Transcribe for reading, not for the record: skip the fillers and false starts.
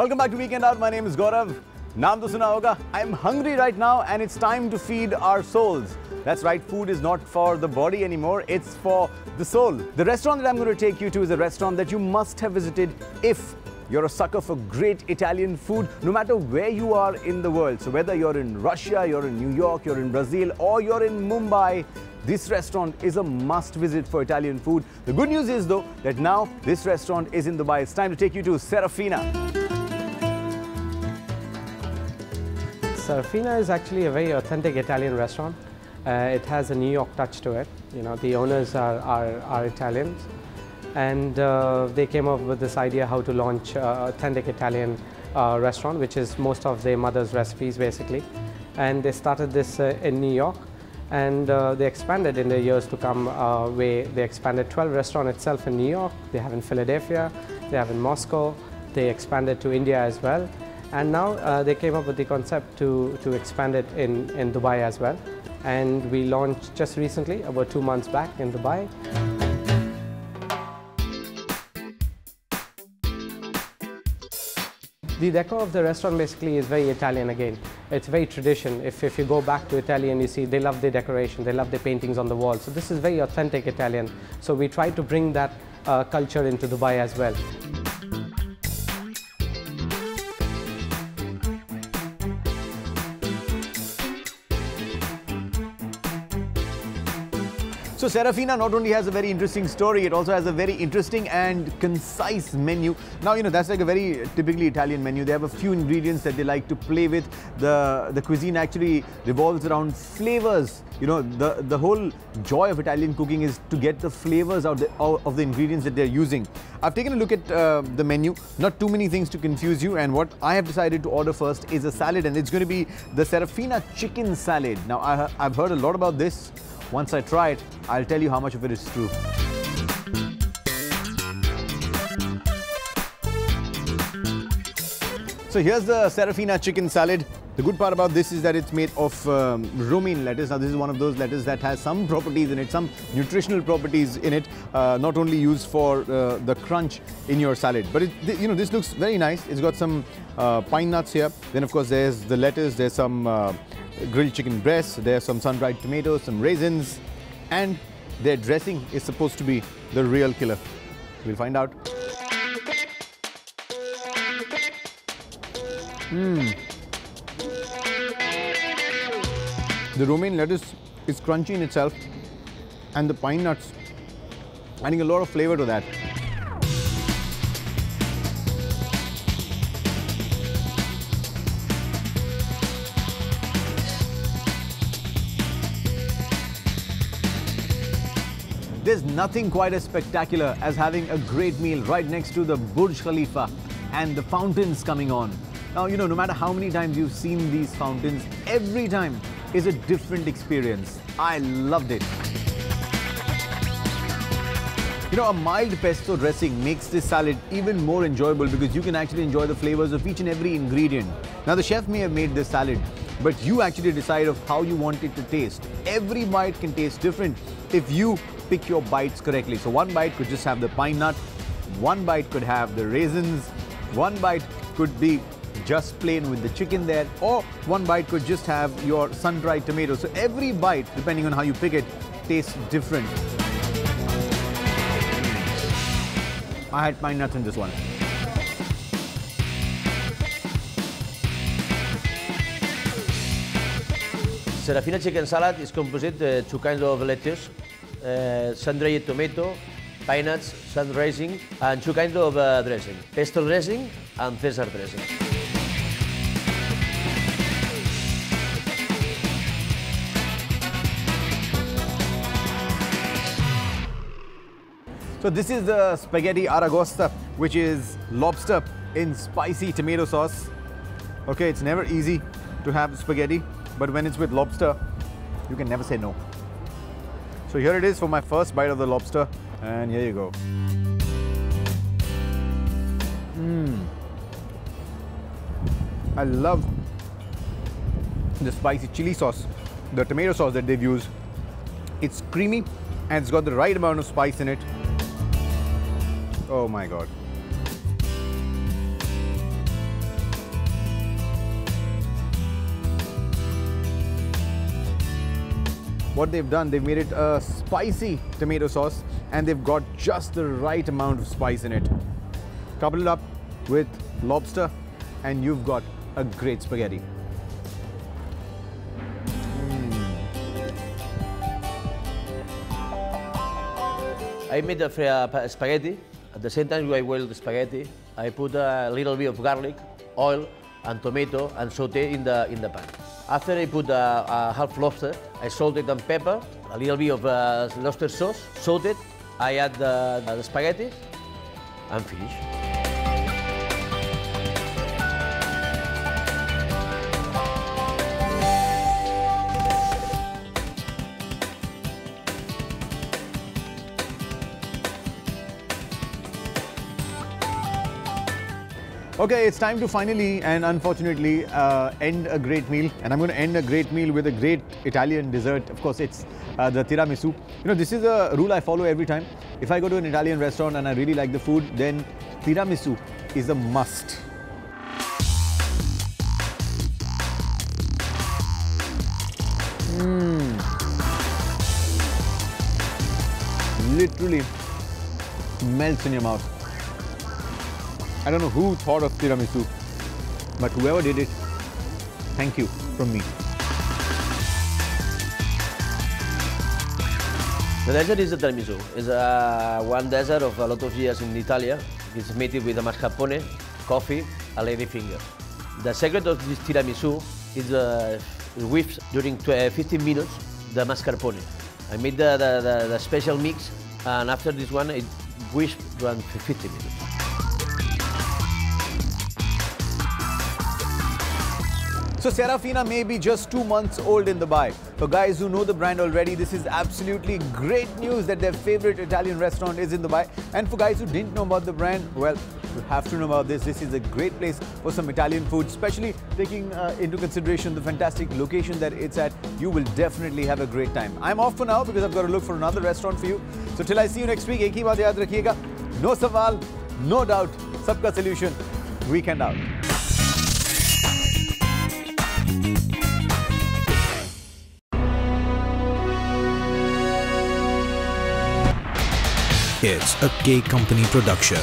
Welcome back to Weekend Out. My name is Gaurav. Naam to suna hoga. I'm hungry right now and it's time to feed our souls. That's right, food is not for the body anymore, it's for the soul. The restaurant that I'm going to take you to is a restaurant that you must have visited if you're a sucker for great Italian food, no matter where you are in the world. So whether you're in Russia, you're in New York, you're in Brazil, or you're in Mumbai, this restaurant is a must visit for Italian food. The good news is though, that now this restaurant is in Dubai. It's time to take you to Serafina. Serafina is actually a very authentic Italian restaurant. It has a New York touch to it. You know, the owners are Italians, and they came up with this idea how to launch authentic Italian restaurant, which is most of their mother's recipes basically. And they started this in New York, and they expanded in the years to come. Where they expanded 12 restaurants itself in New York. They have in Philadelphia, they have in Moscow. They expanded to India as well. And now they came up with the concept to expand it in Dubai as well. And we launched just recently, about 2 months back in Dubai. The decor of the restaurant basically is very Italian again. It's very tradition. If you go back to Italy and you see, they love their decoration, they love their paintings on the wall. So this is very authentic Italian. So we try to bring that culture into Dubai as well. So Serafina not only has a very interesting story, it also has a very interesting and concise menu. Now, you know, that's like a very typically Italian menu. They have a few ingredients that they like to play with. The cuisine actually revolves around flavors. You know, the whole joy of Italian cooking is to get the flavors out of the ingredients that they're using. I've taken a look at the menu. Not too many things to confuse you, and what I have decided to order first is a salad, and it's going to be the Serafina chicken salad. Now, I've heard a lot about this. Once I try it, I'll tell you how much of it is true. So here's the Serafina chicken salad. The good part about this is that it's made of romaine lettuce. Now this is one of those lettuce that has some properties in it, some nutritional properties in it, not only used for the crunch in your salad. But you know, this looks very nice. It's got some pine nuts here. Then of course there's the lettuce, there's some grilled chicken breast, there's some sun-dried tomatoes, some raisins, and their dressing is supposed to be the real killer. We'll find out. The romaine lettuce is crunchy in itself, and the pine nuts adding a lot of flavor to that. There's nothing quite as spectacular as having a great meal right next to the Burj Khalifa and the fountains coming on. Now, you know, no matter how many times you've seen these fountains, every time is a different experience. I loved it. You know, a mild pesto dressing makes this salad even more enjoyable because you can actually enjoy the flavors of each and every ingredient. Now, the chef may have made this salad, but you actually decide of how you want it to taste. Every bite can taste different if you pick your bites correctly. So one bite could just have the pine nut, one bite could have the raisins, one bite could be just plain with the chicken there, or one bite could just have your sun-dried tomatoes. So every bite, depending on how you pick it, tastes different. I had pine nuts in this one. Serafina chicken salad is composed of two kinds of lettuce, sun-dried tomato, pine nuts, sun dressing, and two kinds of dressing, pesto dressing and Caesar dressing. So this is the spaghetti aragosta, which is lobster in spicy tomato sauce. Okay, it's never easy to have spaghetti, but when it's with lobster, you can never say no. So here it is for my first bite of the lobster, and here you go. I love the spicy chili sauce, the tomato sauce that they've used. It's creamy and it's got the right amount of spice in it. Oh my God. what they've done, they've made it a spicy tomato sauce and they've got just the right amount of spice in it. Couple it up with lobster and you've got a great spaghetti. I made the spaghetti. At the same time I boiled the spaghetti, I put a little bit of garlic, oil, and tomato and saute in the pan. After I put a half lobster, I salted and pepper, a little bit of lobster sauce, salted. I add the spaghetti and finish. Okay, it's time to finally and unfortunately end a great meal, and I'm going to end a great meal with a great Italian dessert. Of course, it's the tiramisu. You know, this is a rule I follow every time. If I go to an Italian restaurant and I really like the food, then tiramisu is a must. Literally melts in your mouth. I don't know who thought of tiramisu, but whoever did it, thank you from me. The dessert is the tiramisu. It's one dessert of a lot of years in Italy. It's made with the mascarpone, coffee, and ladyfinger. The secret of this tiramisu is whipped during 15 minutes the mascarpone. I made the special mix, and after this one, it whipped around 15 minutes. So Serafina may be just 2 months old in Dubai. For guys who know the brand already, this is absolutely great news that their favorite Italian restaurant is in Dubai. And for guys who didn't know about the brand, well, you have to know about this. This is a great place for some Italian food, especially taking into consideration the fantastic location that it's at. You will definitely have a great time. I'm off for now because I've got to look for another restaurant for you. So till I see you next week, ek hi baat yaad rakhiyega. No sawal, no doubt, sabka solution. Weekend out. It's a K Company production.